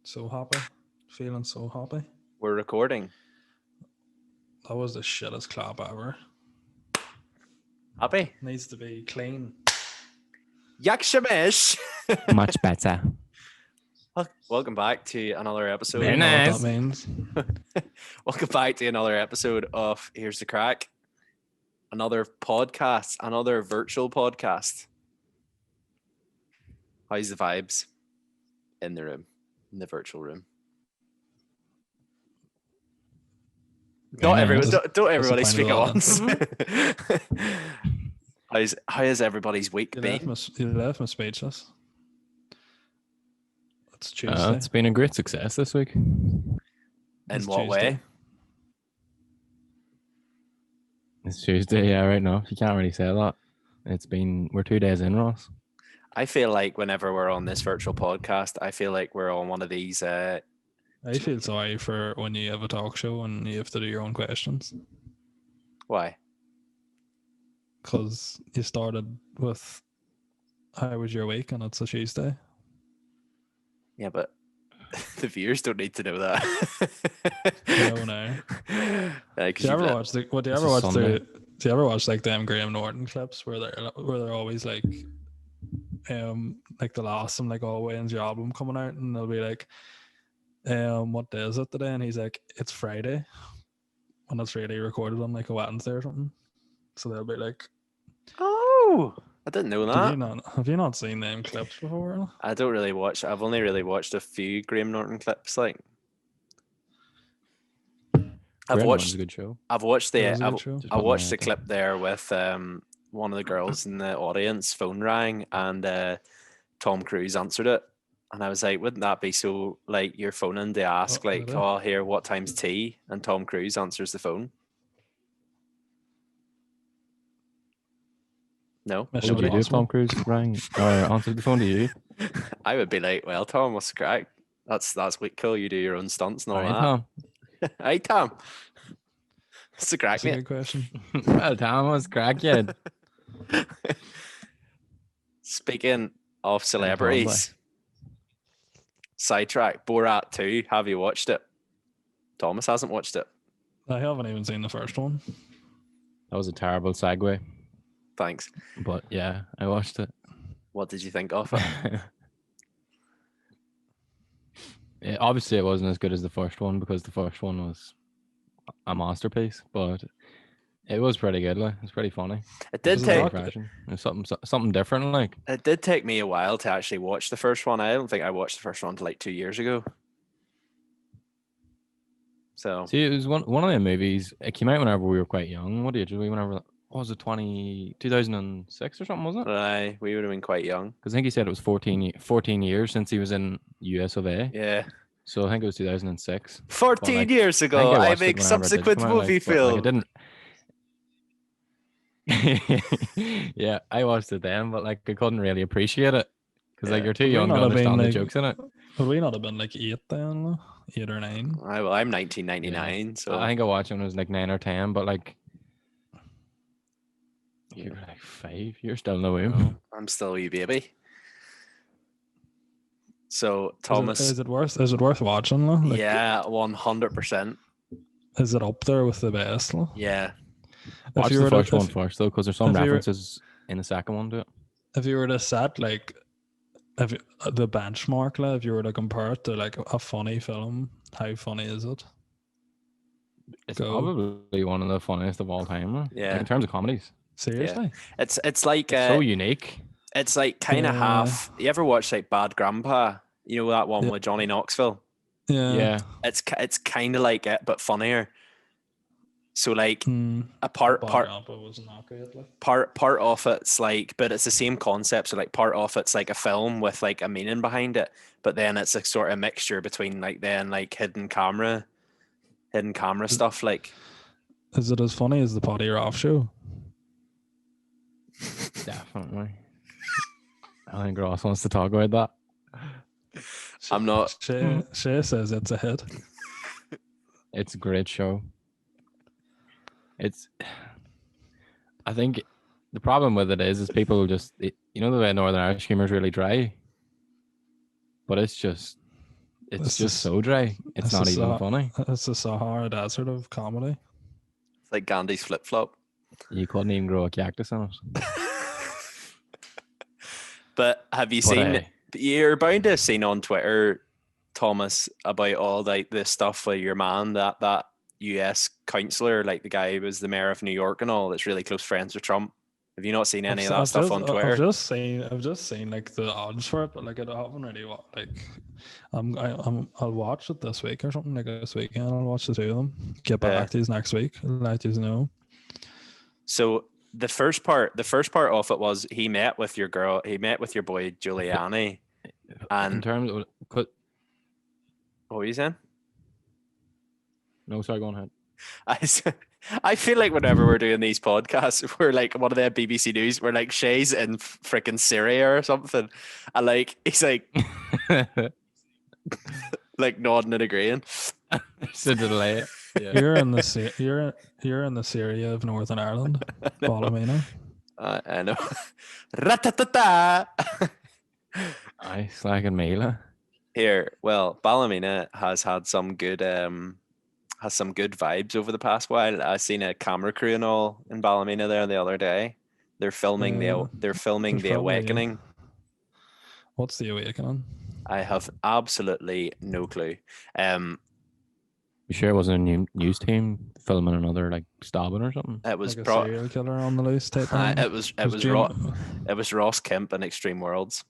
So happy. Feeling so happy. We're recording. That was the shittest clap ever. Happy? Needs to be clean. Yakshamish. Much better. Welcome back to another episode. Very I know nice. what that means. Welcome back to another episode of Here's the Crack. Another podcast, another virtual podcast. How's the vibes in the room, in the virtual room? Don't everybody speak at once. How has everybody's week You been? left me speechless. It's Tuesday. It's been a great success this week. In It's what Tuesday. way? It's Tuesday, yeah, right now. You can't really say that. We're 2 days in, Ross. I feel like whenever we're on this virtual podcast, I feel like we're on one of these. I feel sorry for when you have a talk show and you have to do your own questions. Why? Because you started with, how was your week? And it's a Tuesday. Yeah, but the viewers don't need to know that. No. Like, Do you ever watch do you This ever is watch Sunday. do you ever watch like them Graham Norton clips where they're always like they'll ask him like, oh, when's your album coming out? And they'll be like, what day is it today? And he's like, it's Friday. And it's really recorded on like a Wednesday or something. So they'll be like, oh, I didn't know that. have you not seen them clips before? I don't really watch. I've only really watched a few Graham Norton clips. Like, I've Graham Norton's watched. a good show. I've watched It was a good show. Just I put watched my the head clip there with one of the girls in the audience. Phone rang and Tom Cruise answered it, and I was like, "Wouldn't that be so like you're phoning to ask Oh, like, really? oh, here, what time's tea?" And Tom Cruise answers the phone. No, What would you do if Tom Cruise rang or answered the phone to you? I would be like, "Well, Tom, what's the crack? That's quite cool. You do your own stunts and all Alright, that." Tom. Hey, Tom. What's the crack, That's a mate? good question. Well, Tom was crack, kid. Speaking of celebrities, sidetrack, Borat 2. Have you watched it? Thomas hasn't watched it. I haven't even seen the first one. That was a terrible segue, Thanks. but yeah, I watched it. What did you think of it? Yeah, obviously, it wasn't as good as the first one because the first one was a masterpiece, but it was pretty good. Like, it's pretty funny. It did Was it take not? Refreshing. It was something different. Like, it did take me a while to actually watch the first one. I don't think I watched the first one until like 2 years ago. So see, it was one of the movies. It came out whenever we were quite young. What age were we? Whenever, what was it, 2006 or something? Was it? we would have been quite young. Because I think he said it was 14 years since he was in US of A. Yeah. So I think it was 2006. 14 like, years I ago, think I watched it make whenever it did subsequent come out, movie like, but, like, film. it didn't. Yeah, I watched it then, but like I couldn't really appreciate it because like Yeah. you're too Would we young to not have been, understand the like- jokes in it. Would we not have been like 8 then? 8 or 9? I'm 1999, so I think I watched it when I was like 9 or 10, but like you were like 5. You're still in the womb. I'm still a wee baby. So Thomas, Is it worth watching? Though? Like, yeah, 100%. Is it up there with the best? Though? Yeah. Watch you the were to- first one first though, because there's some if you were- references in the second one to it. If you were to set like the benchmark, like, if you were to compare it to like a funny film, how funny is it? It's Go. probably one of the funniest of all time. Like, Yeah. in terms of comedies, Seriously? It's like it's so unique. it's like kind of Yeah. half. You ever watch like Bad Grandpa? You know that one Yeah. with Johnny Knoxville? Yeah, It's kind of like it, but funnier. So like Hmm. a part wasn't that great, like. part of it's like, but it's the same concept. So like part of it's like a film with like a meaning behind it, but then it's a sort of mixture between like hidden camera stuff. Like, Is it as funny as the Potty Off show? definitely. I think Ross wants to talk about that. I'm not. Shay says it's a hit. It's a great show. I think the problem with it is people you know the way Northern Irish humor is really dry, but it's just it's just so dry. It's not even funny. It's the Sahara Desert of comedy. It's like Gandhi's flip flop. You couldn't even grow a cactus on it. But have you seen? You're bound to have seen on Twitter, Thomas, about all like this stuff with your man, that US counselor, like the guy who was the mayor of New York and all, that's really close friends with Trump. Have you not seen any of that stuff on Twitter? I've just seen like the odds for it, but like I haven't really I'll watch it this week or something, like this weekend. I'll watch the two of them. Get back to you next week. I'll let you know. So the first part of it was he met with your boy Giuliani, and in terms of what were you saying? No, sorry, go on ahead. I feel like whenever we're doing these podcasts, we're like one of the BBC News. We're like Shay's in freaking Syria or something, and like he's like like nodding and agreeing. It's a delay. Yeah. You're in the Syria of Northern Ireland, Ballymena. I know. Ratatata. Aye, slagging Mela. Here, well, Ballymena has had some good vibes over the past while. I seen a camera crew and all in Ballymena there the other day. They're filming the Awakening. What's the Awakening? I have absolutely no clue. You sure it wasn't a news team filming another like stabbing or something? It was like a serial killer on the loose type. It was Ross Kemp in Extreme Worlds.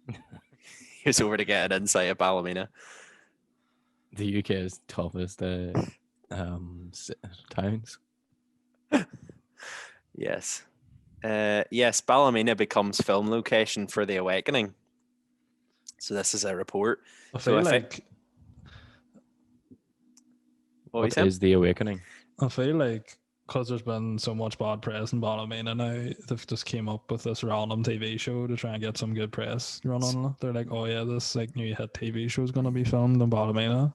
He was over to get an insight of Ballymena. The UK's toughest towns. Yes. Yes, Ballymena becomes film location for The Awakening. So this is a report. I feel like what is The Awakening? I feel like because there's been so much bad press in Ballymena now, they've just came up with this random TV show to try and get some good press run on it. They're like, oh yeah, this like new hit TV show is going to be filmed in Ballymena.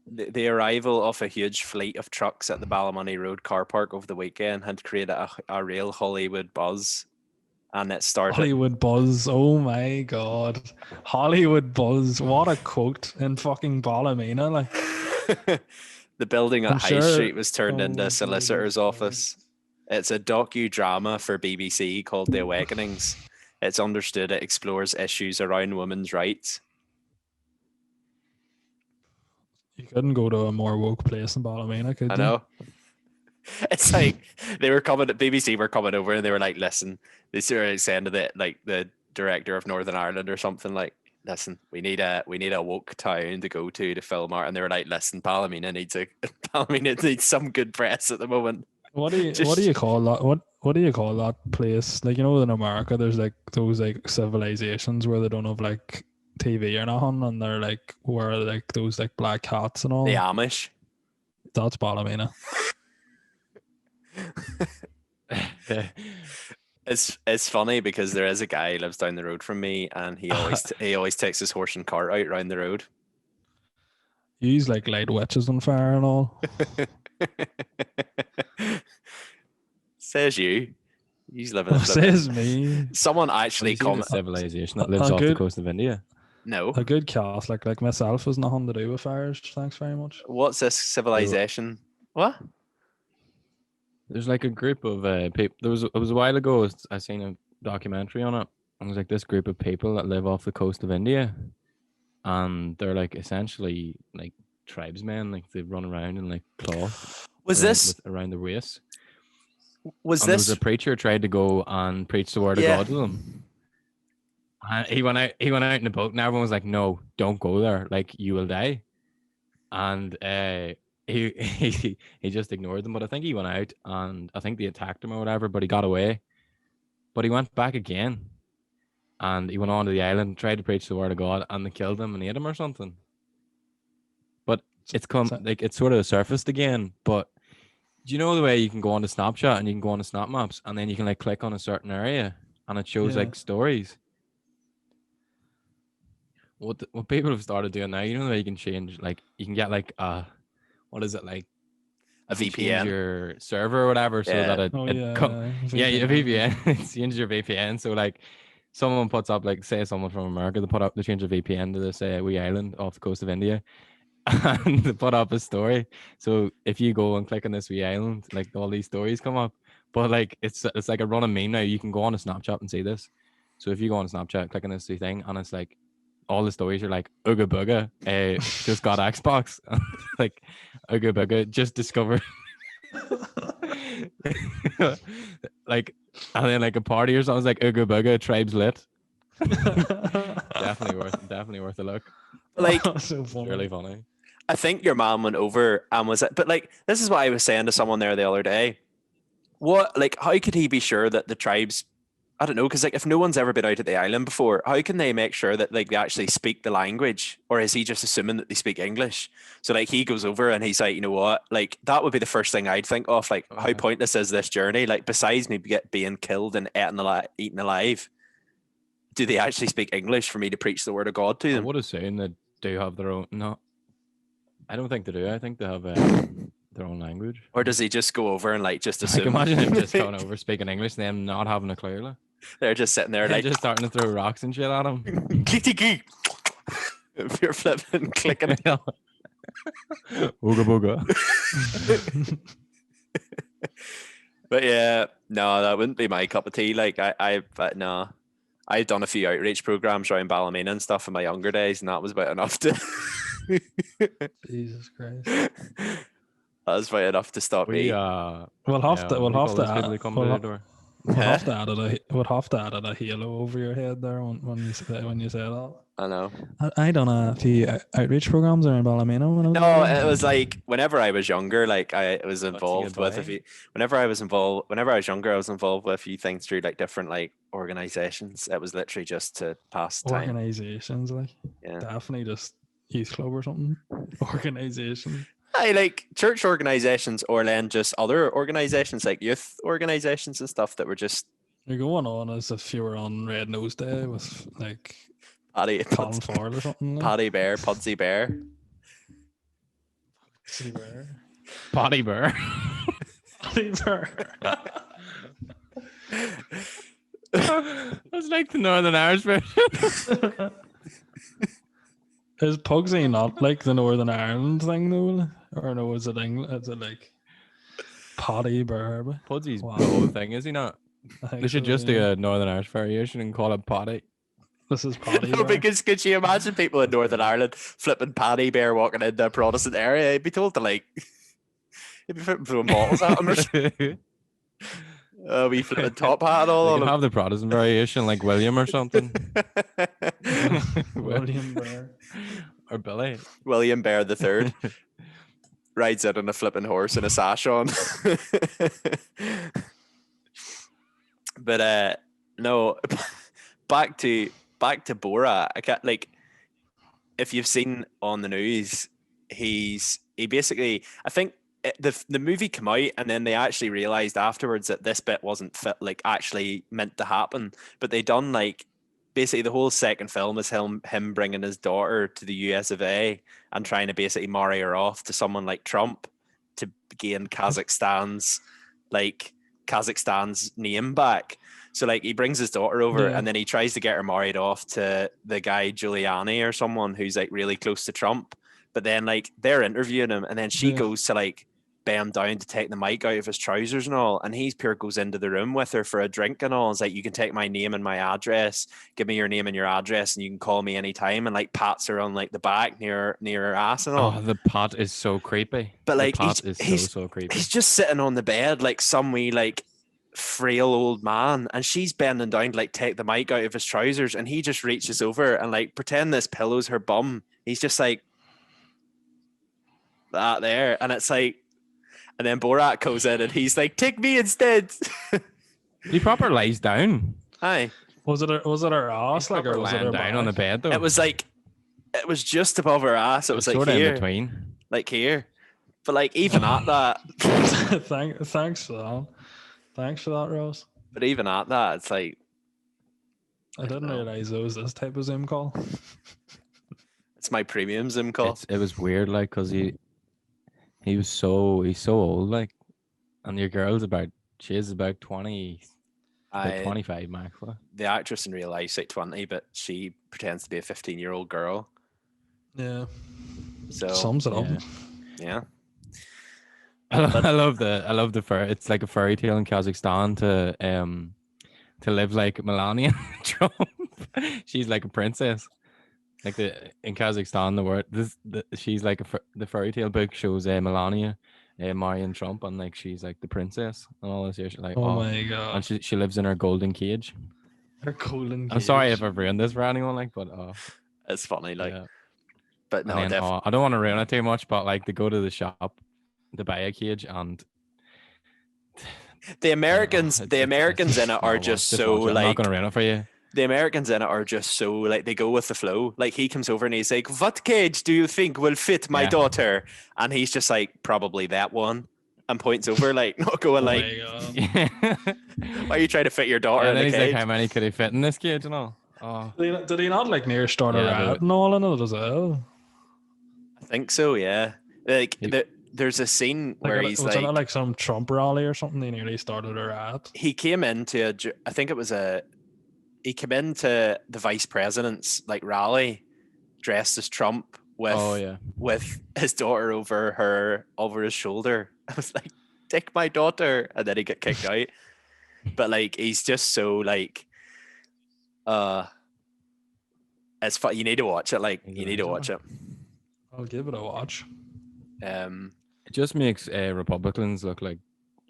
The arrival of a huge fleet of trucks at the Ballymoney Road car park over the weekend had created a real Hollywood buzz. And it started... Hollywood buzz. Oh my God. Hollywood buzz. What a quote in fucking Ballymena. Like... The building at High Street was turned into a solicitor's office. It's a docudrama for BBC called The Awakenings. It's understood it explores issues around women's rights. You couldn't go to a more woke place in Ballymena, could you? I know. It's like BBC were coming over and they were like, listen, they were saying to the director of Northern Ireland or something like, listen, we need a woke town to go to film art, and they were like, listen, Ballymena needs some good press at the moment. What do you call that? What do you call that place? Like, you know, in America, there's like those like civilizations where they don't have like TV or nothing, and they're like wear like those like black hats and all. The Amish. That's Ballymena. It's funny because there is a guy who lives down the road from me, and he always takes his horse and cart out round the road. He's like light witches on fire and all. Says you. He's living. Says me. Someone actually commented. Civilization that lives off the coast of India. No. A good Catholic like myself has nothing to do with fires. Thanks very much. What's this civilization? What? There's like a group of people. It was a while ago. I seen a documentary on it. And it was like this group of people that live off the coast of India, and they're like essentially like tribesmen. Like they run around in like cloth. Around the waist? There was a preacher tried to go and preach the word of God to them. And he went out in the boat, and everyone was like, "No, don't go there. Like you will die." And he just ignored them, but I think he went out and I think they attacked him or whatever, but he got away. But he went back again, and he went on to the island, tried to preach the word of God, and they killed him and ate him or something. But it's sort of surfaced again. But do you know the way you can go on to Snapchat and you can go on to Snap Maps, and then you can like click on a certain area and it shows like stories? What people have started doing now, you know the way you can change, like you can get like what is it, like a VPN, your server or whatever, so that a VPN. It changes your VPN, so like someone puts up, like, say someone from America, they change a VPN to this wee island off the coast of India, and they put up a story. So if you go and click on this wee island, like all these stories come up. But like it's like a running meme now. You can go on a Snapchat and see this. So if you go on Snapchat, click on this wee thing, and it's like all the stories are like Ooga Booga, just got Xbox, like Ooga Booga just discovered. Like, and then like a party or something, like Ooga Booga tribes lit. definitely worth a look. Like, So funny. Really funny. I think your mom went over and was it, but like, this is what I was saying to someone there the other day. What, like, how could he be sure that the tribes, I don't know, because like if no one's ever been out at the island before, how can they make sure that like they actually speak the language, or is he just assuming that they speak English? So like he goes over and he's like, you know what, like that would be the first thing I'd think of, like how pointless is this journey? Like besides me being killed and eaten alive, do they actually speak English for me to preach the word of God to them? I would assume they do have their own. No, I don't think they do. I think they have their own language. Or does he just go over and like just I assume? can imagine him just going over speaking English and them not having a clue. Like. They're just sitting there They're like just starting to throw rocks and shit at him. If you're flipping, clicking. Ooga booga. But yeah, no, that wouldn't be my cup of tea. Like but no, I've done a few outreach programs around Ballymena and stuff in my younger days, and that was about enough to. Jesus Christ. That was about enough to stop me. We'll have to add a halo over your head there when you say that. I know. I done a few outreach programs around Ballymena. No, it was like whenever I was younger, like I was involved with a few. Whenever I was younger, I was involved with a few things through like different like organizations. It was literally just to pass time. Organizations, like definitely just youth club or something. Organization. I like church organizations, or then just other organizations like youth organizations and stuff that were just. You're going on as if you were on Red Nose Day with like Colin Ford or something. Like. Paddy Bear, Pudsey Bear. Potty Bear. Potty Bear. That's like the Northern Irish version. Is Pugsy not like the Northern Ireland thing though? Or no, is it England? Is it like Potty Bear? Pudsy's the whole thing, is he not? They should just do a Northern Irish variation and call it Potty. This is Potty No, Bear. because could you imagine people in Northern Ireland flipping Paddy Bear walking into a Protestant area? He'd be told to like, he'd be flipping throwing bottles at him or something. We flipping top hat all on him. Have the Protestant variation like William or something. William Bear. Or Billy. William Bear the Third rides out on a flipping horse and a sash on. But no, back to Borat. I can't, like, if you've seen on the news, he basically, I think the movie came out and then they actually realized afterwards that this bit wasn't like actually meant to happen, but they done like basically the whole second film is him bringing his daughter to the US of A and trying to basically marry her off to someone like Trump to gain Kazakhstan's name back. So like he brings his daughter over and then he tries to get her married off to the guy Giuliani or someone who's like really close to Trump. But then like they're interviewing him and then she goes to like bend him down to take the mic out of his trousers and all, and he's pure goes into the room with her for a drink and all. It's like, you can take my name and my address, give me your name and your address, and you can call me anytime, and like pats her on like the back near her ass and all. Oh, the pat is so creepy. But like he's so creepy. He's just sitting on the bed like some wee like frail old man, and she's bending down to like take the mic out of his trousers, and he just reaches over and like pretend this pillow's her bum. He's just like that there, and it's like. And then Borat goes in and he's like, "Take me instead." He proper lies down. Aye. Was it her ass, like, or was it her down back? on the bed though? It was just above her ass. It was like sort of here, in between, like here. But like even at that, thanks for that. Thanks for that, Rose. But even at that, it's like I didn't realize it was this type of Zoom call. It's my premium Zoom call. It was weird, like, because he's so old, like, and your girl's about 20. Like 25 max. The actress in real life's like 20, but she pretends to be a 15-year-old girl. Yeah. So Sums it up. yeah. I love the fairy. It's like a fairy tale in Kazakhstan to live like Melania Trump. She's like a princess. Like in Kazakhstan, she's like the fairy tale book shows Melania marrying Trump, and like she's like the princess and all this. She's like, Oh my god. and she lives in her golden cage. Her golden cage. I'm sorry if I've ruined this for anyone, like, but it's funny, like. yeah. But no, then, I don't want to ruin it too much, but like they go to the shop to buy a cage, and the Americans in it are just so like. I'm not gonna ruin it for you. The Americans in it are just so like they go with the flow. Like he comes over and he's like, "What cage do you think will fit my daughter?" And he's just like, "Probably that one," and points over, like not going like, "Why are you trying to fit your daughter in then the he's cage?" like, "How many could he fit in this cage and all?" Oh. Did he not like near start a rat and all in it as well? I think so. Yeah. Like there's a scene where he's was it like some Trump rally or something? He nearly started a rat. He came into he came into the vice president's like rally dressed as Trump with his daughter over his shoulder. I was like, "Take my daughter," and then he got kicked out. But like he's just so like it's fun. You need to watch it. Like you need to watch it. I'll give it a watch. It just makes Republicans look like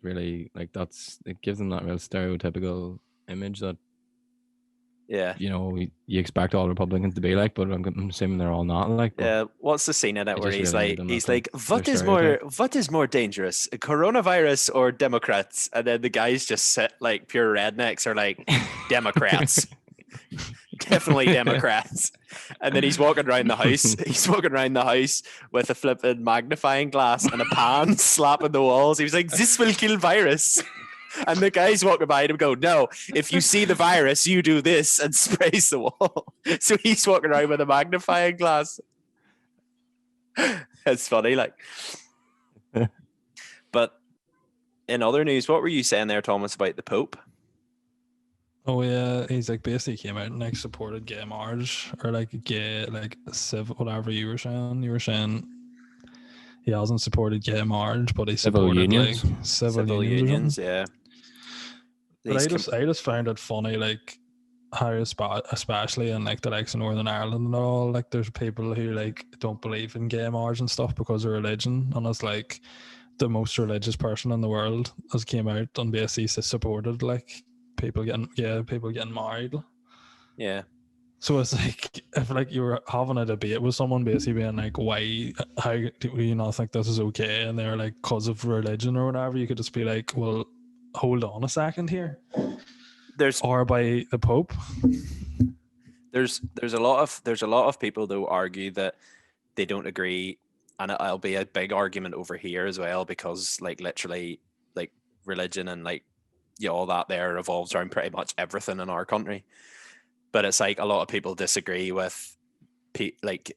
really like it gives them that real stereotypical image that you expect all Republicans to be like, but I'm assuming they're all not like. Yeah, what's the scene in it where he's like, what is more dangerous, coronavirus or Democrats? And then the guys just sit like pure rednecks are like, Democrats. Definitely Democrats. And then he's walking around the house. He's walking around the house with a flipping magnifying glass and a pan slapping the walls. He was like, "This will kill virus." And the guys walking by him go, "No, if you see the virus, you do this," and sprays the wall. So he's walking around with a magnifying glass. It's funny, like. But in other news, what were you saying there, Thomas, about the Pope? Oh yeah, he's like basically came out and like supported gay marriage or like gay like civil whatever you were saying. You were saying he hasn't supported gay marriage, but he supported unions. Like civil unions. Yeah. But I just found it funny, like how especially in like the likes of Northern Ireland and all, like there's people who like don't believe in gay marriage and stuff because of religion, and it's like the most religious person in the world has came out and basically supported like people getting married. Yeah. So it's like if like you were having a debate with someone basically being like, how do you not think this is okay? And they're like, because of religion or whatever, you could just be like, well, hold on a second here. Or by the Pope. There's a lot of people though argue that they don't agree, and it'll be a big argument over here as well, because like literally like religion and like all that there revolves around pretty much everything in our country. But it's like a lot of people disagree with like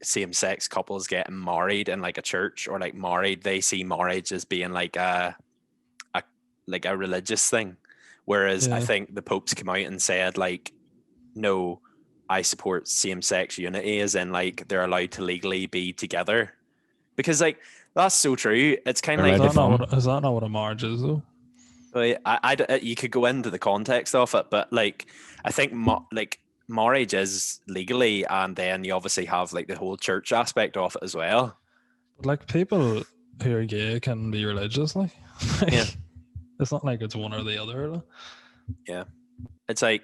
same-sex couples getting married in like a church or like married. They see marriage as being like a religious thing, whereas I think the Pope's come out and said like, no, I support same-sex unity, as in like they're allowed to legally be together, because like that's so true. It's kind of like is that not what a marriage is though? I you could go into the context of it, but like I think like marriage is legally, and then you obviously have like the whole church aspect of it as well. But like people who are gay can be religious, like yeah. It's not like it's one or the other. Like. Yeah, it's like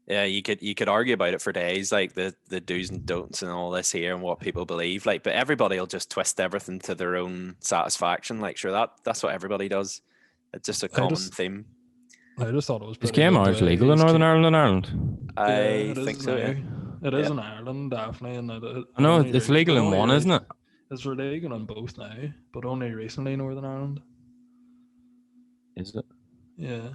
you could argue about it for days, like the do's and don'ts and all this here and what people believe, like, but everybody will just twist everything to their own satisfaction. Like, sure, that's what everybody does. It's just a common theme. I just thought it was pretty. Is gay marriage legal in Northern Ireland and Ireland? I think so. Yeah, it is in Ireland, definitely. And I know it's legal in one, isn't it? It's legal in both now, but only recently in Northern Ireland. Is it? Yeah.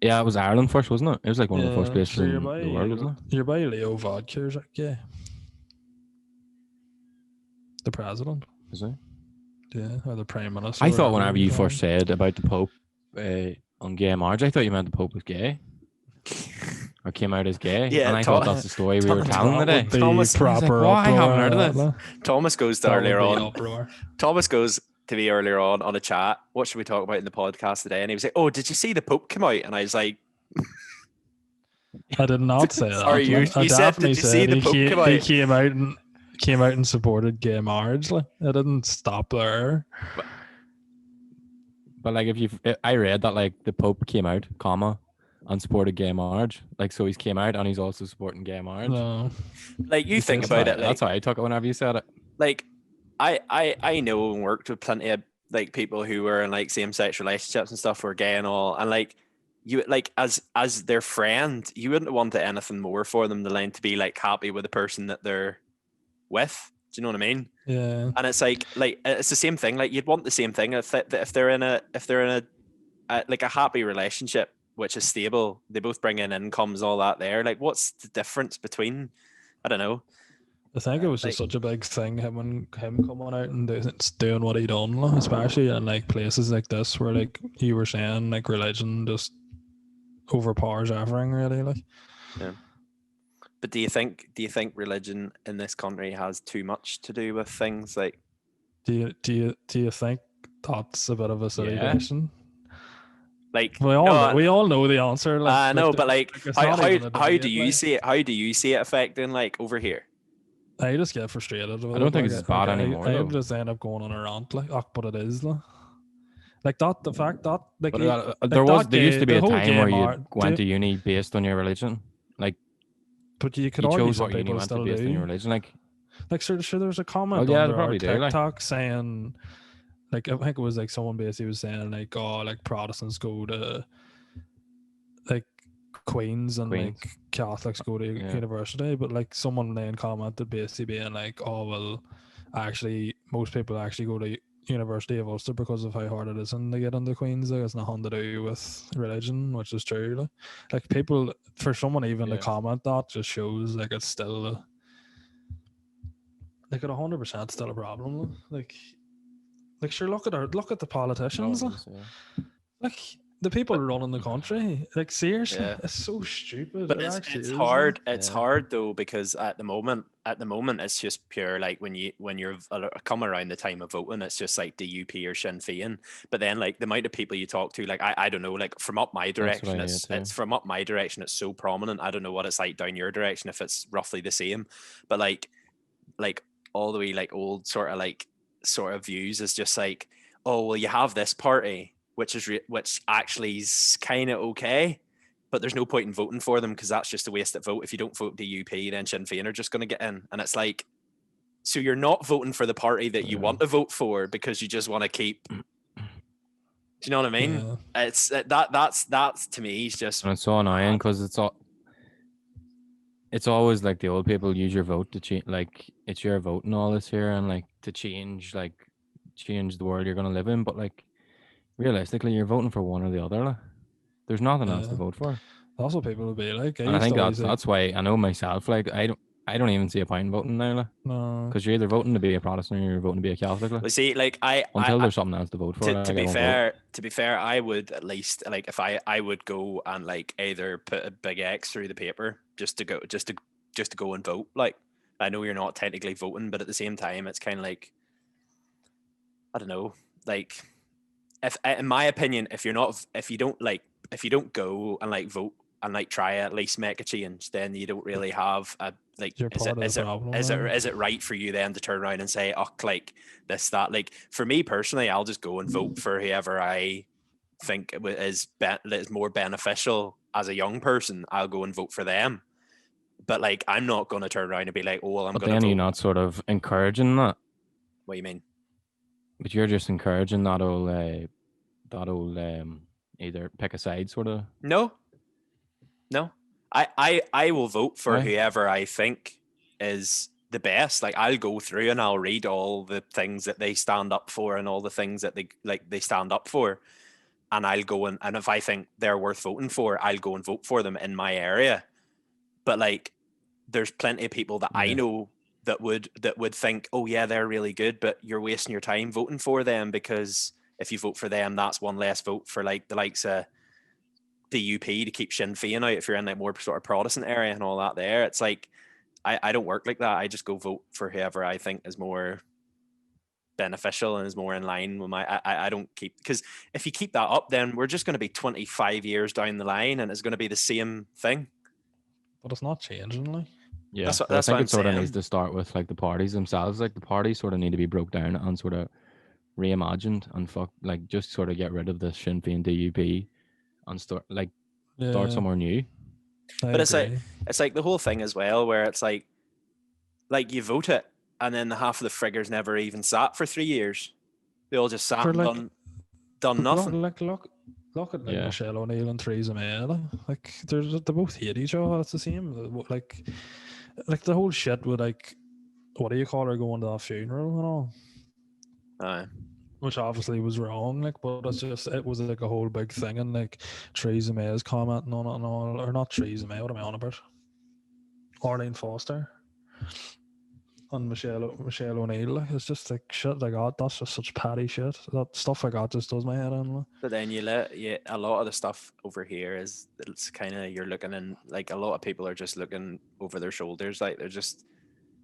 Yeah, it was Ireland first, wasn't it? It was like one of the first places in the world, wasn't it? You're by Leo Varadkar's like gay. The president. Is he? Yeah, or the prime minister. I thought whenever you first said about the Pope, on gay marriage. I thought you meant the Pope was gay. Or came out as gay. Yeah, and I thought that's the story we were telling That today. would be Thomas- I was like, proper "What? I haven't uproar. heard of that, this." Thomas goes to that would earlier be on. uproar. Thomas goes to me earlier on a chat. What should we talk about in the podcast today? And he was like, "Oh, did you see the Pope come out?" And I was like, I did not say that. Sorry, you I said, definitely "Did you see the he Pope came, come out?" he came out and supported gay marriage. Like, it didn't stop there. But like, I read that like the Pope came out, and supported gay marriage. Like, so he's came out and he's also supporting gay marriage. No, Like, you think about it. Like, That's how I took it whenever you said it. like I know and worked with plenty of like people who were in like same-sex relationships and stuff, who were gay and all, and like you like as their friend, you wouldn't want anything more for them than to be like happy with the person that they're with. Do you know what I mean? yeah, And it's like it's the same thing. Like, you'd want the same thing if they're in a like a happy relationship which is stable, they both bring in incomes, all that there. Like, what's the difference between? I don't know. I think it was just such a big thing him coming out and doing what he done, like, especially in like places like this where, like you were saying, like religion just overpowers everything, really. Like, yeah. But do you think religion in this country has too much to do with things like? Do you think that's a bit of a silly question? Like, we all know the answer. Like, I know, but like, how do you like, see it? How do you see it affecting like over here? I just get frustrated. I don't think it's bad anymore. I just end up going on a rant, like, but it is, like that. The fact that like there used to be a time where you went to uni based on your religion, like. But you could you argue chose some what uni people went to still based on your do. religion, like sure, there's a comment yeah, on probably TikTok saying, like, I think it was like someone basically was saying like, oh, like Protestants go to like Queens and like Catholics go to university, but like someone then commented basically being like, oh well, actually most people actually go to University of Ulster because of how hard it is to get into Queens. Like, it's nothing to do with religion, which is true. Like people, for someone even to comment that just shows like it's still like at 100% still a problem. Like sure, look at the politicians. Like the people running the country. Like, seriously, it's so stupid. But it's hard. It's hard though, because at the moment it's just pure like when you're come around the time of voting, it's just like DUP or Sinn Féin. But then like the amount of people you talk to, like I don't know, like from up my direction, it's from up my direction, it's so prominent. I don't know what it's like down your direction, if it's roughly the same. But like all the way like old sort of views is just like, oh well, you have this party which actually is kind of okay, but there's no point in voting for them because that's just a wasted vote. If you don't vote DUP, then Sinn Féin are just going to get in, and it's like, so you're not voting for the party that you want to vote for because you just want to keep. Do you know what I mean? Yeah. It's that's to me is just. And it's so annoying because it's always like the old people use your vote to change, like it's your vote and all this here, and like to change the world you're going to live in, but like. Realistically, you're voting for one or the other. There's nothing else to vote for. That's what people will be like. I think that's why I know myself. Like I don't even see a point in voting now. Like, no, because you're either voting to be a Protestant or you're voting to be a Catholic. Like. Well, see, like until there's something else to vote for. To be fair, I would at least like if I would go and like either put a big X through the paper just to go and vote. Like, I know you're not technically voting, but at the same time, it's kind of like, I don't know, like. If, in my opinion, if you don't go and like vote and like try at least make a change, then you don't really have a like. Is it right for you then to turn around and say, oh, like this, that? Like, for me personally, I'll just go and vote for whoever I think is more beneficial as a young person. I'll go and vote for them. But like, I'm not going to turn around and be like, oh, well, I'm going to. But then you're not sort of encouraging that. What do you mean? But you're just encouraging that old either pick a side sort of. No. I will vote for whoever I think is the best. Like, I'll go through and I'll read all the things that they stand up for and all the things that they stand up for, and I'll go and if I think they're worth voting for, I'll go and vote for them in my area. But like, there's plenty of people that I know that would think, oh yeah, they're really good, but you're wasting your time voting for them because if you vote for them, that's one less vote for like the likes of DUP to keep Sinn Féin out if you're in like more sort of Protestant area and all that there. It's like, I don't work like that. I just go vote for whoever I think is more beneficial and is more in line with I don't keep, because if you keep that up, then we're just going to be 25 years down the line and it's going to be the same thing. But it's not changing, like. Yeah, That's but I think what it sort I'm of needs saying. to start with like the parties themselves. Like the parties sort of need to be broke down and sort of reimagined and like just sort of get rid of the Sinn Féin DUP and start somewhere new. But it's like the whole thing as well, where it's like you vote it, and then half of the friggers never even sat for 3 years. They all just sat and done nothing. Look at Michelle O'Neill and Theresa May. Like they both hate each other. It's the same. Like the whole shit with like, what do you call her, going to that funeral and all. Which obviously was wrong, like, but it was like a whole big thing, and like Theresa May is commenting on it and all, or not Theresa May, what am I on about? Arlene Foster and Michelle O'Neill. Like, it's just like shit like that. That's just such patty shit. That stuff like that just does my head in. Like. But then a lot of the stuff over here is, it's kind of, you're looking in, like a lot of people are just looking over their shoulders, like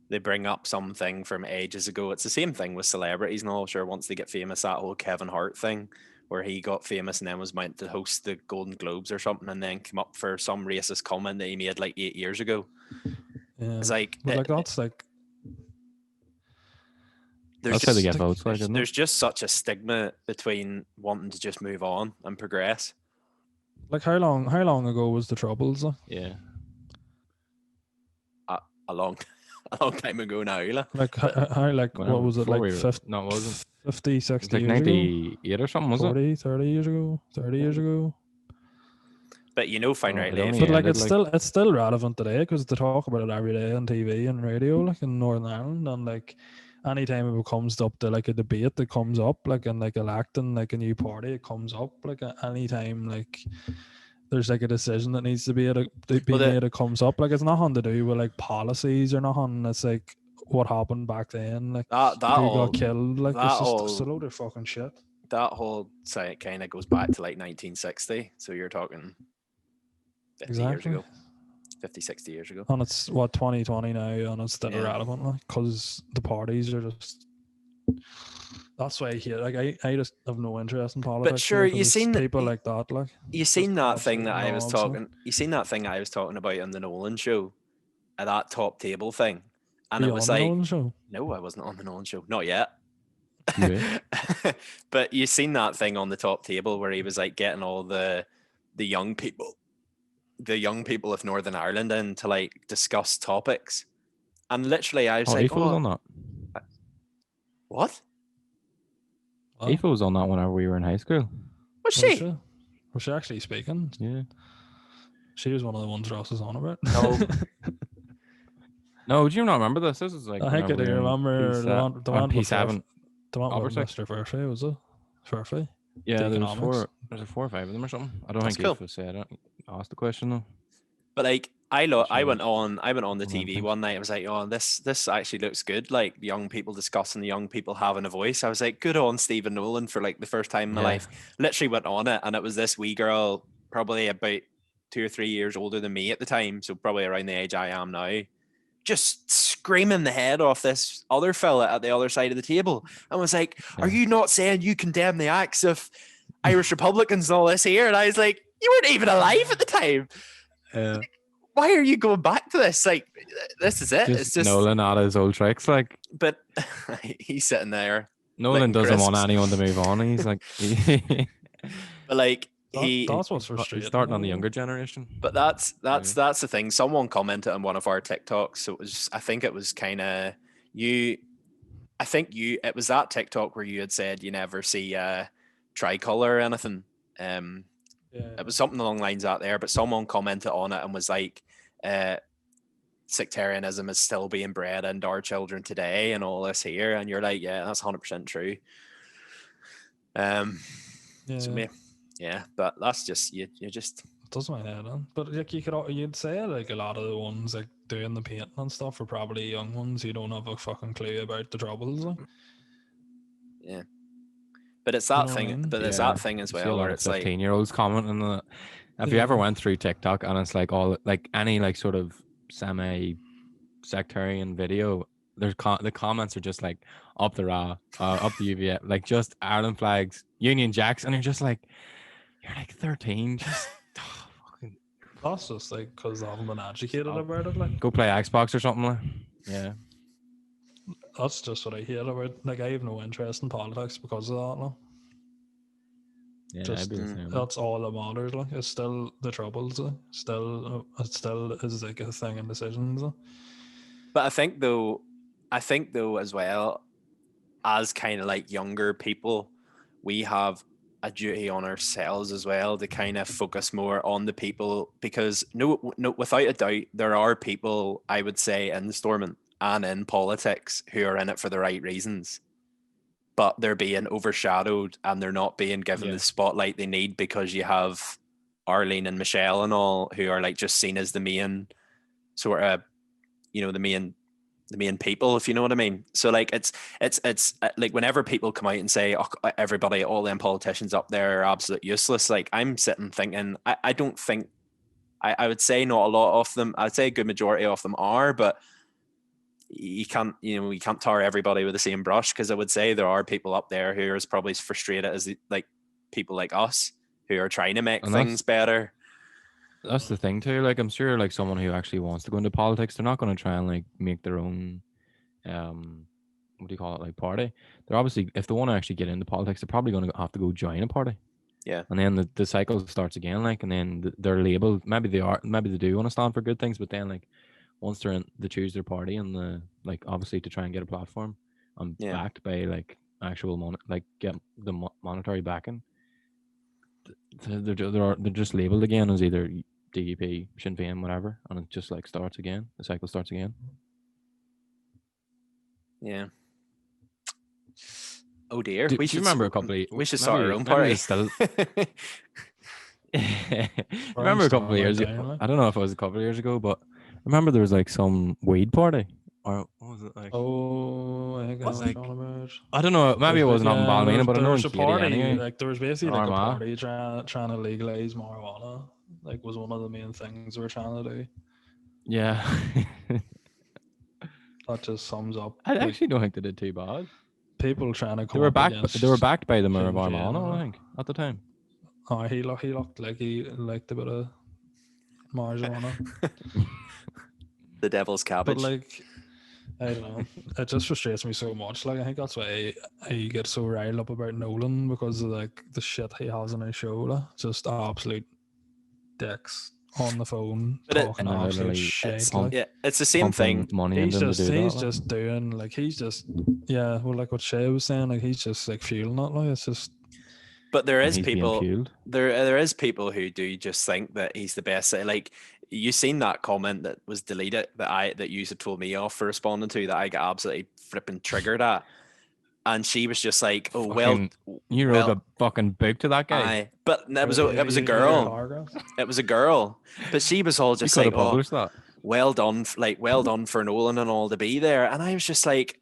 they bring up something from ages ago. It's the same thing with celebrities and all. Sure, once they get famous, that whole Kevin Hart thing, where he got famous and then was meant to host the Golden Globes or something, and then came up for some racist comment that he made like 8 years ago. Yeah. It's like, but that's like. That's how they get votes, like, isn't it? There's just such a stigma between wanting to just move on and progress. Like how long ago was the Troubles? Yeah. A long time ago now. Like how what was it, like 50? No, it wasn't. 50, 60 like years 98 ago? Or something, was 40, it? 30 years ago, 30 years ago. But fine rightly. But like it's still relevant today, because they talk about it every day on TV and radio, like in Northern Ireland, and like anytime it comes up to like a debate that comes up, like in like electing like a new party, it comes up, like anytime like there's like a decision that needs to be made, it comes up. Like it's nothing to do with like policies or nothing. It's like what happened back then, like who got killed, like it's just a load of fucking shit. That whole site kind of goes back to like 1960, so you're talking 50 years ago, 50, 60 years ago. And it's 2020 now, and it's still irrelevant, like, because the parties are just. That's why I hate. Like I just have no interest in politics. But sure, you seen people like that. Like you seen that thing that I was talking. You seen that thing I was talking about on the Nolan show, at that top table thing, and it was like, no, I wasn't on the Nolan show, not yet. Yeah. But you seen that thing on the top table where he was like getting all the young people of Northern Ireland in to like discuss topics, and literally I was like, was on that. What? Aoife was on that whenever we were in high school. Was she? Was she actually speaking? Yeah. She was one of the ones Ross was on about. No. No, do you not remember this? This is like. I think I do remember the one P7. The one with Mr. Furphy, was it? Furphy? Yeah, there's 4 or 5 of them or something. I don't think Aoife said it. Asked the question though. But like I went on the TV one night. I was like, oh, this actually looks good. Like young people discussing, the young people having a voice. I was like, good on Stephen Nolan for like the first time in my life. Literally went on it, and it was this wee girl, probably about 2 or 3 years older than me at the time, so probably around the age I am now, just screaming the head off this other fella at the other side of the table. I was like, are you not saying you condemn the acts of Irish Republicans and all this here? And I was like, you weren't even alive at the time. Why are you going back to this? Like, this is it. It's just Nolan out of his old tricks, like. But he's sitting there. Nolan doesn't want anyone to move on. He's like, but like that's what's frustrating. He's starting on the younger generation. But that's the thing. Someone commented on one of our TikToks. So I think it was kind of you. I think it was that TikTok where you had said you never see tricolor or anything. It was something along the lines out there, but someone commented on it and was like, sectarianism is still being bred into our children today and all this here. And you're like, yeah, that's 100% true. So but that's just, you just... It does my head in. But like you'd say like a lot of the ones like doing the painting and stuff are probably young ones who don't have a fucking clue about the Troubles. Like. Yeah. But it's that thing. But it's that thing as well, where it's like 15-year-olds commenting on If you ever went through TikTok and it's like all like any like sort of semi-sectarian video, there's the comments are just like up the Ra, up the UVA, like just Ireland flags, Union Jacks, and you're just like, you're like 13, just fucking That's just like because they haven't been educated about it. Like, go play Xbox or something. Like, yeah, that's just what I hate about. Like, I have no interest in politics because of that. No? yeah, Just I'd be the same. that's all that matters. Like, it's still the troubles. It still is like a thing in decisions. But I think though as well, as kind of like younger people, we have a duty on ourselves as well to kind of focus more on the people, because no, without a doubt, there are people, I would say, in Stormont and in politics who are in it for the right reasons, but they're being overshadowed and they're not being given the spotlight they need, because you have Arlene and Michelle and all who are like just seen as the main sort of, the main people, if you know what I mean. So like it's like whenever people come out and say, oh, everybody, all them politicians up there are absolute useless, like I'm sitting thinking, I don't think, I would say not a lot of them, I'd say a good majority of them are, but you can't tar everybody with the same brush, because I would say there are people up there who are as probably as frustrated as like people like us who are trying to make things better. That's the thing too. Like, I'm sure like someone who actually wants to go into politics, they're not going to try and like make their own, what do you call it, like party. They're obviously, if they want to actually get into politics, they're probably going to have to go join a party. Yeah. And then the cycle starts again, like, and then they're labeled. Maybe they do want to stand for good things, but then like once they're in, they choose their party and like obviously to try and get a platform and backed by like actual get the monetary backing. They're just labeled again as either DUP, Sinn Féin, whatever, and it just like starts again. The cycle starts again. Yeah. Oh dear. We should remember a couple of. We should start our own party. Still... remember a couple of years ago. I don't know if it was a couple of years ago, but remember there was like some weed party, or what was it like? Oh, I think I was like, I don't know. Maybe it wasn't up in Ballymena, but I know in Katie anyway. Like there was basically like a party trying to legalize marijuana. Like was one of the main things we were trying to do. Yeah. That just sums up. I actually don't think they did too bad. People trying to come. They were backed by the marijuana, I think, at the time. Oh, he looked like he liked a bit of marijuana. The devil's cabbage. But like, I don't know. It just frustrates me so much. Like, I think that's why I get so riled up about Nolan, because of like the shit he has on his show. Like, just absolute dicks on the phone talking absolute shit. It's the same thing. He's just doing like well, like what Shay was saying, like he's just like fueling it. Like it's just. But there is people. There is people who do just think that he's the best. Like you seen that comment that was deleted that you had told me off for responding to, that I got absolutely flipping triggered at. And she was just like, "Oh you wrote a fucking book to that guy." But it was a girl. It was a girl. But she was all just like, "Oh, that. Well done for Nolan and all to be there." And I was just like,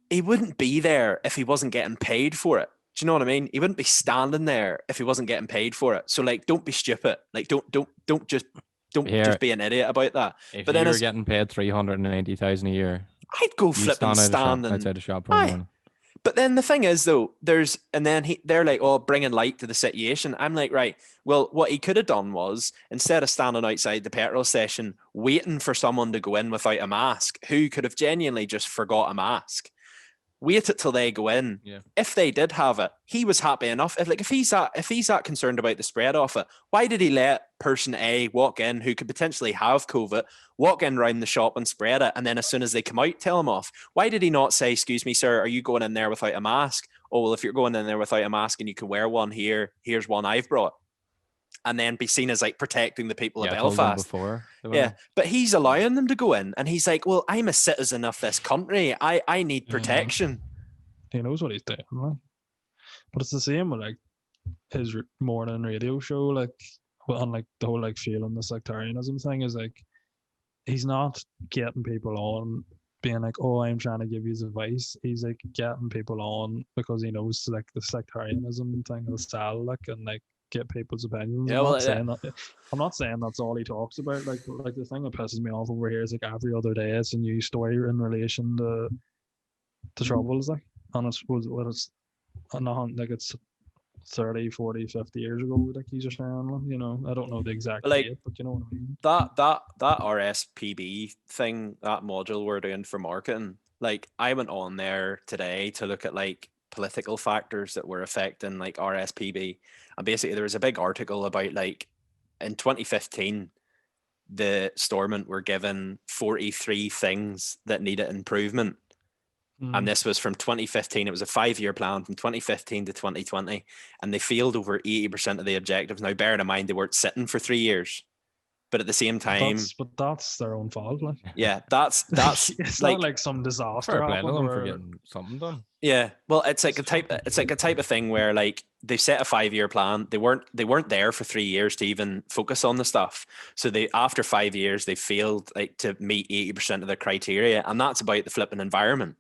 he wouldn't be there if he wasn't getting paid for it. Do you know what I mean? He wouldn't be standing there if he wasn't getting paid for it. So like, don't be stupid. Like, don't just be an idiot about that. If you were getting paid $390,000 a year, I'd go flipping stand outside the shop for a morning. But then the thing is, though, they're like, oh, bringing light to the situation. I'm like, right, well, what he could have done was, instead of standing outside the petrol station waiting for someone to go in without a mask, who could have genuinely just forgot a mask, wait it till they go in. Yeah. If they did have it, he was happy enough. If he's that concerned about the spread of it, why did he let person A walk in who could potentially have COVID, walk in around the shop and spread it, and then as soon as they come out, tell him off? Why did he not say, "Excuse me, sir, are you going in there without a mask?" Oh, well, if you're going in there without a mask and you can wear one here, here's one I've brought. And then be seen as like protecting the people of Belfast. But he's allowing them to go in, and he's like, "Well, I'm a citizen of this country. I need protection." He knows what he's doing, right? But it's the same with like his morning radio show, like, and like the whole like feeling the sectarianism thing is like he's not getting people on being like, "Oh, I'm trying to give you advice." He's like getting people on because he knows like the sectarianism thing will sell, like, and like get people's opinions. Yeah, I'm well, not saying that. I'm not saying that's all he talks about. Like the thing that pisses me off over here is like every other day it's a new story in relation to troubles. Like, and I suppose what it's not like it's 30, 40, 50 years ago. Like he's just saying, you know, I don't know the exact Like, date, but you know what I mean. that RSPB thing, that module we're doing for marketing, like I went on there today to look at like political factors that were affecting like RSPB, and basically there was a big article about like in 2015 the Stormont were given 43 things that needed improvement. And this was from 2015. It was a 5-year plan from 2015 to 2020, and they failed over 80% of the objectives. Now, bearing in mind they weren't sitting for 3 years, but at the same time, but that's their own fault. Like, yeah, that's it's like, not like some disaster Fair play to happened. them for Or, getting something done. yeah, well, it's like It's a type of thing where like they set a 5-year plan. They weren't there for 3 years to even focus on the stuff. So they, after 5 years, they failed like to meet 80% of the criteria, and that's about the flipping environment.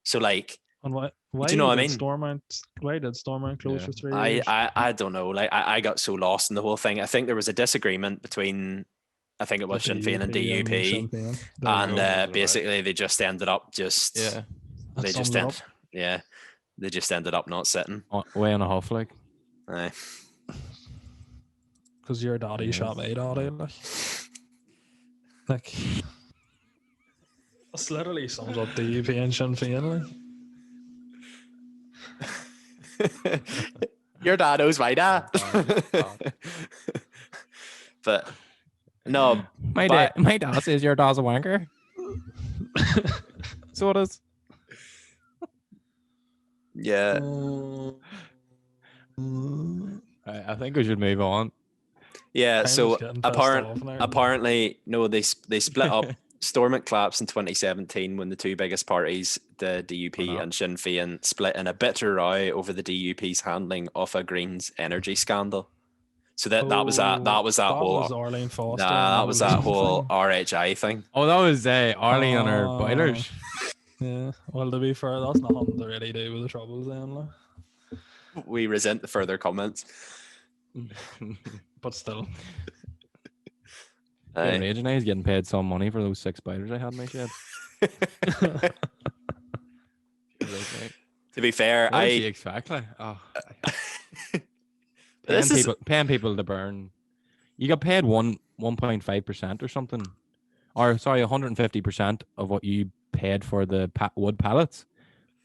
So like, and why do you know what I did mean? Why did Stormont close Yeah. for 3 years? I don't know. Like I got so lost in the whole thing. I think there was a disagreement between, I think it was Sinn Féin and DUP, Sinn Féin. There you go. and basically they just ended up just Yeah. That they just sums it up. they just ended up not sitting. Way and a half, like. Aye. Because your daddy Yes. shot my daddy. Like that's literally sums up DUP and Sinn Féin. Like. Your dad knows my dad. But no, My dad says your dad's a wanker. So it is. yeah. I think we should move on. Yeah, I'm so just getting pissed off now. apparently, no, they split up. Stormont collapsed in 2017 when the two biggest parties, the DUP and Sinn Féin, split in a bitter row over the DUP's handling of a Greens energy scandal. So that was that was whole Arlene Foster. that was that whole thing. RHI thing. Oh, that was Arlie on her boilers. Yeah. Well, to be fair, that's not nothing to really do with the troubles then. Like. We resent the further comments. But still. Can you imagine I was getting paid some money for those 6 spiders I had in my shed. To be fair, exactly. Oh, paying people to burn. You got paid 1.5% or something, or sorry, 150% of what you paid for the wood pallets.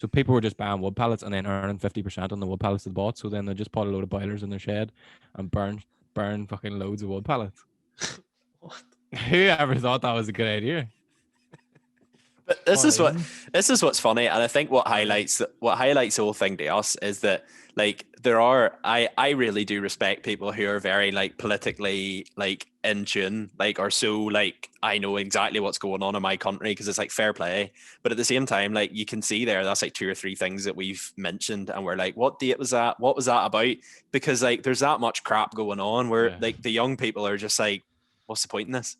So people were just buying wood pallets and then earning 50% on the wood pallets they bought. So then they just put a load of boilers in their shed and burn fucking loads of wood pallets. What? Who ever thought that was a good idea? But this is what's funny, and I think what highlights the whole thing to us is that like I really do respect people who are very like politically like in tune, like are so like I know exactly what's going on in my country because it's like fair play. But at the same time, like you can see that's like 2 or 3 things that we've mentioned, and we're like, what date was that? What was that about? Because like there's that much crap going on where like the young people are just like, what's the point in this?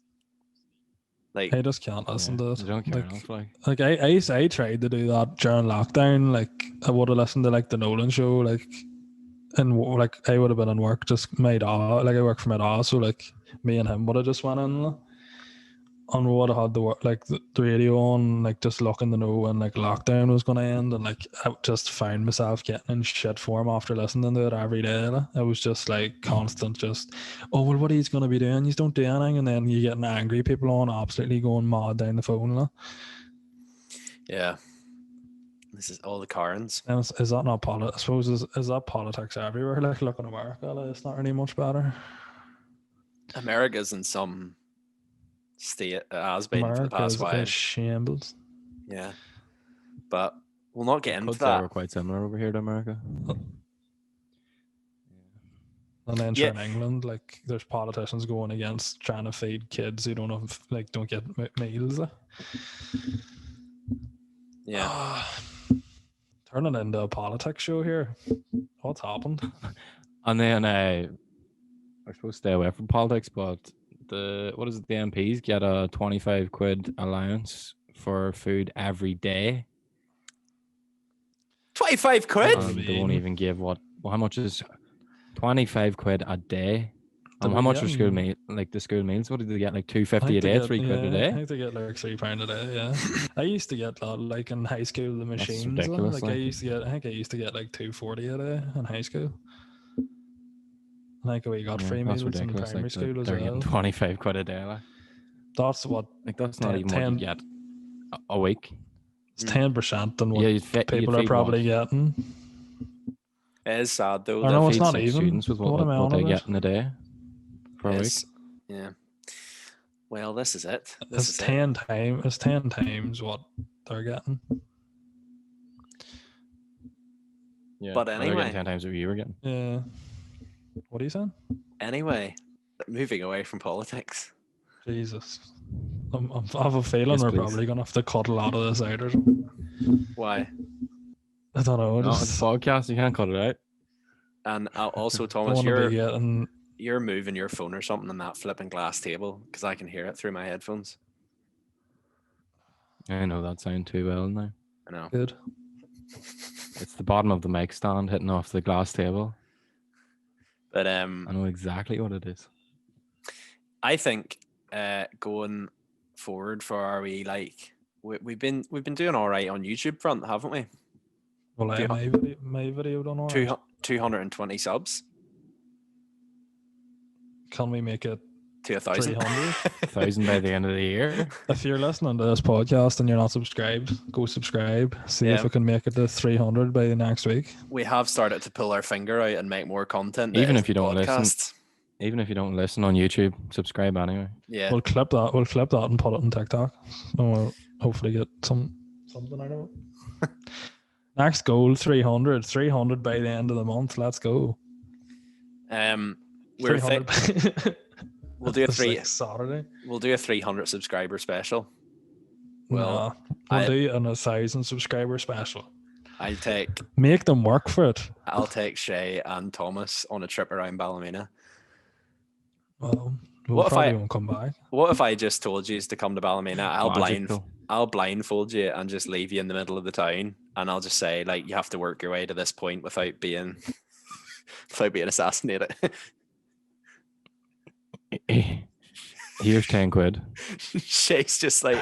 Like I just can't listen to it. Don't care enough, like I tried to do that during lockdown. Like I would have listened to like the Nolan show, like and like I would have been in work just made like I work for my dad, so like me and him would have just went in and we would have had the radio on, like just looking to know when like lockdown was going to end, and like I just found myself getting in shit form after listening to it every day. Like. It was just like constant, just oh well, what are you going to be doing? You don't do anything, and then you getting angry people on, absolutely going mad down the phone. Like. Yeah, this is all the Karens. And is that not politics? I suppose is that politics everywhere? Like look in America, like, it's not really much better. America's in some state has been for the past while. Shambles. Yeah, but we'll not get into Could that. say we're quite similar over here to America. And then in England, like there's politicians going against trying to feed kids who don't get meals. Yeah. Turning into a politics show here. What's happened? And then we're supposed to stay away from politics, but the MPs get a 25 quid allowance for food every day. 25 quid? And they won't even give how much is 25 quid a day. To How be much are school getting- meal? Like the school meals? What did they get? Like I 250 think a they day, get- 3 quid a I day. think they get like £3 a day. Yeah, I used to get that like in high school. The machines, ridiculous, like like. I think I used to get like £2.40 a day in high school. I think we got Yeah, free that's meals in ridiculous. primary Like school as they're well. getting 25 quid a day. Like That's what that's not 10 even what you get a week. it's 10% than what Yeah, you'd people are probably getting. It is sad though. I know it's feed not 6 even. students with What am I on they about? get in a day per It week. is. Yeah. Well, this is it. It's 10 times. It's 10 times what they're getting. Yeah, But they're anyway. getting 10 times what you were getting. Yeah. What are you saying? Anyway, moving away from politics. Jesus. I have a feeling Yes, we're please. probably gonna have to cut a lot of this out or something. Why? I don't know. I No, just it's a podcast. You can't cut it out. And also, don't Thomas, want to be getting. you're moving your phone or something on that flipping glass table because I can hear it through my headphones. I know that sound too well now. I know. Good. It's the bottom of the mic stand hitting off the glass table. But I know exactly what it is. I think going forward for our wee we've been doing all right on YouTube front, haven't we? Well, Do you- my video done all right. 220 subs Can we make it to 1,000. 300? 1,000 by the end of the year. If you're listening to this podcast and you're not subscribed, go subscribe. See if Yeah. we can make it to 300 by next week. We have started to pull our finger out and make more content. Even that if you isn't don't listen. podcasts. Even if you don't listen on YouTube, subscribe anyway. Yeah. We'll clip that. We'll clip that and put it on TikTok, and we'll hopefully get something out of it. Next goal 300. 300 by the end of the month. Let's go. We're 300. we'll do a It's three. like Saturday. We'll do a 300 subscriber special. Well, We'll I- do an 1,000 subscriber special. I'll take Make them work for it. Shay and Thomas on a trip around Ballymena. Well, we'll What if probably I- won't come back. What if I just told you to come to Ballymena? Magical. I'll blindfold you and just leave you in the middle of the town, and I'll just say like you have to work your way to this point without being assassinated. Here's 10 quid. Shay's just like,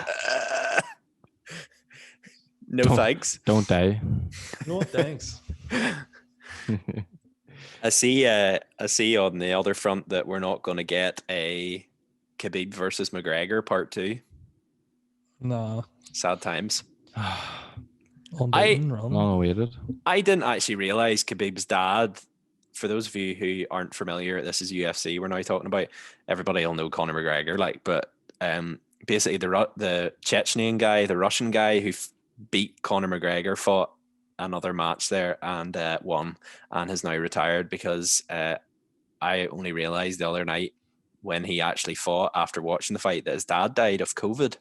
no Don't- thanks. Don't die. No, thanks. I see on the other front that we're not going to get a Khabib versus McGregor part 2. Nah. Sad times. Unbeaten run. Long awaited. I didn't actually realize Khabib's dad. For those of you who aren't familiar, this is UFC. We're now talking about. Everybody will know Conor McGregor, but basically the Chechnyan guy, the Russian guy who beat Conor McGregor, fought another match there and won, and has now retired because I only realized the other night when he actually fought after watching the fight that his dad died of COVID.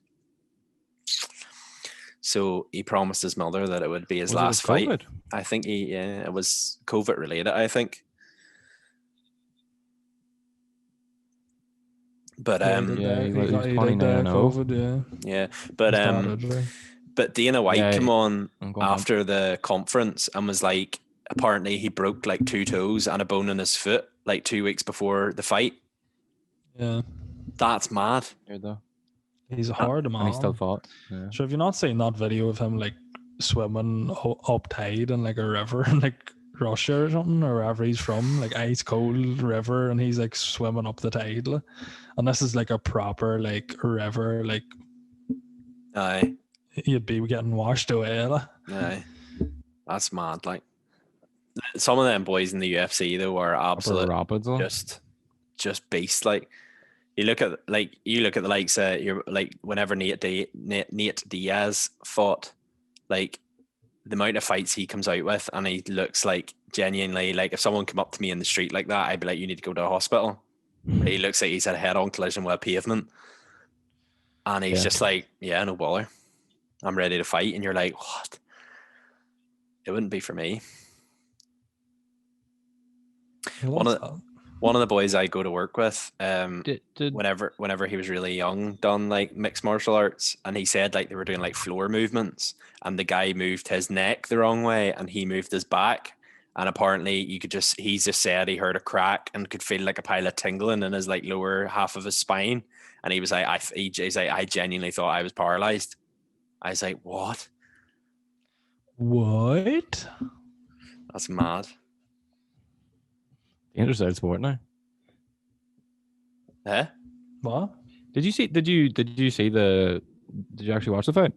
So he promised his mother that it would be his Was it last with fight. COVID? I think it was COVID related, I think. But Yeah, he was 29 now. COVID, yeah. yeah, but Started, like. but Dana White Yeah, came on I'm going on. after the conference and was like, apparently he broke like 2 toes and a bone in his foot like 2 weeks before the fight. Yeah. That's mad. Here, though. He's a hard man. And he still fought. Yeah. So have you not seen that video of him like swimming up tide in like a river in like Russia or something, or wherever he's from, like ice cold river, and he's like swimming up the tide, like. And this is like a proper like river, like Aye, you'd be getting washed away, like. aye. That's mad. Like some of them boys in the UFC though are Upper absolute Rapids. though. just beast. Like you look at the likes you're like whenever Nate Diaz fought, like the amount of fights he comes out with, and he looks like genuinely like if someone come up to me in the street like that, I'd be like, you need to go to a hospital. He looks like he's had a head-on collision with a pavement, and he's Yeah. just like, yeah, no bother, I'm ready to fight. And you're like, what? It wouldn't be for me. One of the boys I go to work with, Did whenever he was really young, done like mixed martial arts, and he said like they were doing like floor movements, and the guy moved his neck the wrong way and he moved his back, And apparently he's just said he heard a crack and could feel like a pile of tingling in his like lower half of his spine. And he was like, he's like, I genuinely thought I was paralyzed. I was like, what? What? That's mad. Dangerous out sport now. Eh? What? Did you see the? Did you actually watch the fight?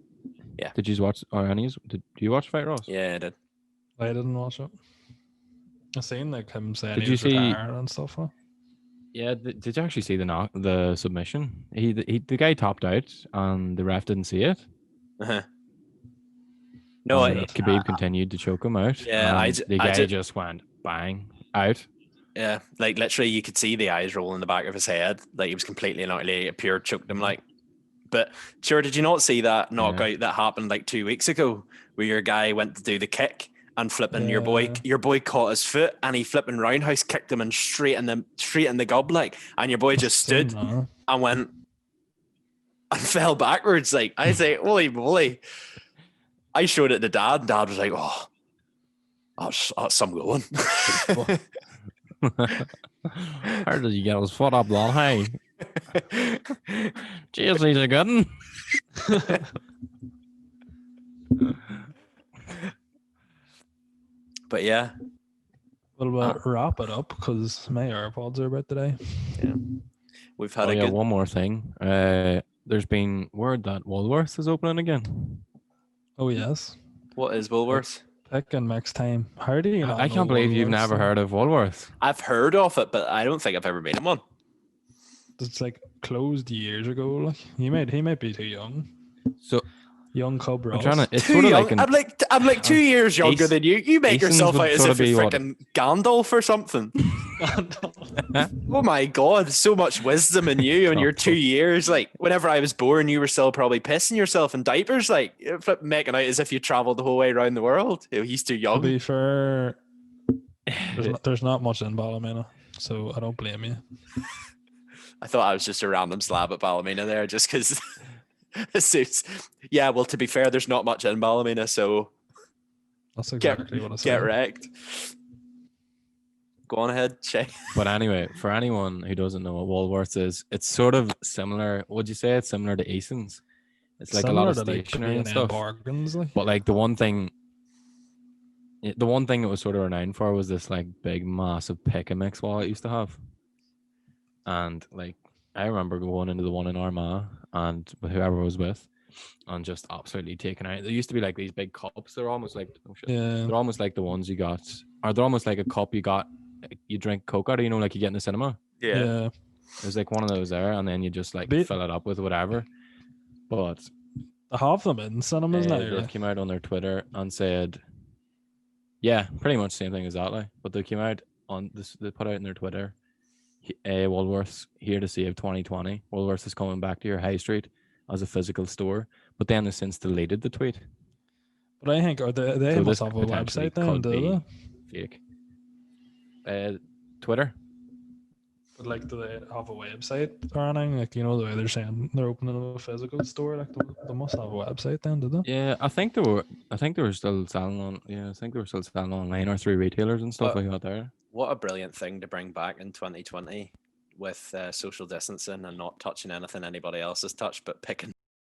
Yeah. Did you watch or any? Did you watch the fight, Ross? Yeah, I did. I didn't watch it. I seen like him saying Did he you was see- retired and stuff. Huh? Yeah. Did you actually see the submission? The guy topped out and the ref didn't see it. Uh-huh. No, And Khabib continued to choke him out. Yeah, and the guy just went bang out. yeah, like literally you could see the eyes roll in the back of his head. Like he was completely and utterly pure choked him like. But sure, did you not see that knockout that happened like 2 weeks ago where your guy went to do the kick and flipping your boy caught his foot and he flipping roundhouse kicked him and straight in the gob like, and your boy just stood and went and fell backwards. Like I say, holy moly. I showed it to Dad and Dad was like, oh, that's some good one. How did you get his foot up that high? Jeez, he's a good one. But yeah. Well, we'll wrap it up because my AirPods are about today. Yeah. We've had one more thing. There's been word that Woolworths is opening again. Oh yes. What is Woolworths? Pick and mix time. How do you? I can't believe you've never heard of Woolworths. I've heard of it, but I don't think I've ever been in one. It's like closed years ago. Like he might be too young. So young cub Ross. it's sort of like I'm like 2 years younger than you. You make yourself out as if you're what- freaking Gandalf or something. Oh my god, so much wisdom in you and you're 2 years. Like whenever I was born, you were still probably pissing yourself in diapers, like making out as if you traveled the whole way around the world. He's too To young. be fair, there's not much in Ballymena, so I don't blame you. I thought I was just a random slab at Ballymena there, just because it suits. Yeah, well, to be fair, there's not much in Ballymena, so That's exactly what I said. get wrecked. Go on ahead, Shay. But anyway, for anyone who doesn't know what Woolworths is, it's sort of similar. Would you say it's similar to Eason's? It's like Similar a lot of to, like, stationery and B&M stuff. bargains, like. But like the one thing it was sort of renowned for was this like big massive pick and mix wall it used to have. And like I remember going into the one in Armagh and with whoever I was with and just absolutely taking out. There used to be like these big cups. They're almost like Yeah. they're almost like the ones you got, or they're almost like a cup you drink Coke out of, like you get in the cinema. Yeah. There's like one of those there, and then you just like fill it up with whatever. But I have them in cinemas now. they Like. came out on their Twitter and said, yeah, pretty much the same thing exactly. But they came out on this. They put out in their Twitter, Woolworths here to save 2020. Woolworths is coming back to your high street as a physical store. But then they since deleted the tweet. But I think they So must this have a potentially website then, could do be they? fake. Twitter. But like, do they have a website or anything? Like, the way they're saying they're opening a physical store. Like, they must have a website then, do they? Yeah, I think they were still selling on. Yeah, I think they were still selling online or through retailers and stuff like that. There. What a brilliant thing to bring back in 2020 with social distancing and not touching anything anybody else has touched, but picking